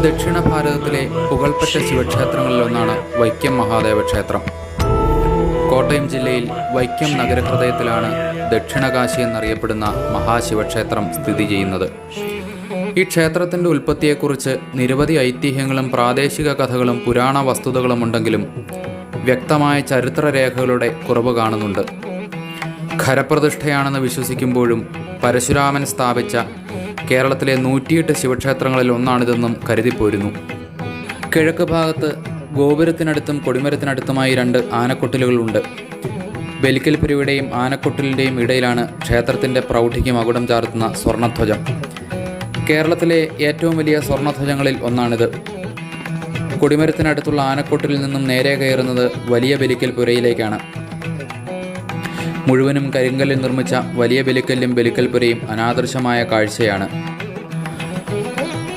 ദക്ഷിണ ഭാരതത്തിലെ പുകൾപ്പെട്ട ശിവക്ഷേത്രങ്ങളിലൊന്നാണ് വൈക്കം മഹാദേവ ക്ഷേത്രം. കോട്ടയം ജില്ലയിൽ വൈക്കം നഗരഹൃദയത്തിലാണ് ദക്ഷിണകാശി എന്നറിയപ്പെടുന്ന മഹാശിവക്ഷേത്രം സ്ഥിതി ചെയ്യുന്നത്. ഈ ക്ഷേത്രത്തിൻ്റെ ഉൽപ്പത്തിയെക്കുറിച്ച് നിരവധി ഐതിഹ്യങ്ങളും പ്രാദേശിക കഥകളും പുരാണ വസ്തുതകളും ഉണ്ടെങ്കിലും വ്യക്തമായ ചരിത്രരേഖകളുടെ കുറവ് കാണുന്നുണ്ട്. ഖരപ്രതിഷ്ഠയാണെന്ന് വിശ്വസിക്കുമ്പോഴും പരശുരാമൻ സ്ഥാപിച്ച കേരളത്തിലെ 108 ശിവക്ഷേത്രങ്ങളിൽ ഒന്നാണിതെന്നും കരുതിപ്പോരുന്നു. കിഴക്ക് ഭാഗത്ത് ഗോപുരത്തിനടുത്തും കൊടിമരത്തിനടുത്തുമായി 2 ആനക്കൊട്ടിലുകളുണ്ട്. ബലിക്കൽപുരയുടെയും ആനക്കൊട്ടിലിൻ്റെയും ഇടയിലാണ് ക്ഷേത്രത്തിൻ്റെ പ്രൗഢിക്ക് മകുടം ചാർത്തുന്ന സ്വർണ്ണധ്വജം. കേരളത്തിലെ ഏറ്റവും വലിയ സ്വർണ്ണധ്വജങ്ങളിൽ ഒന്നാണിത്. കൊടിമരത്തിനടുത്തുള്ള ആനക്കൊട്ടിലിൽ നിന്നും നേരെ കയറുന്നത് വലിയ ബലിക്കൽപുരയിലേക്കാണ്. മുഴുവനും കരിങ്കല്ലിൽ നിർമ്മിച്ച വലിയ ബലിക്കല്ലും ബലിക്കൽപുരയും അനാദൃശമായ കാഴ്ചയാണ്.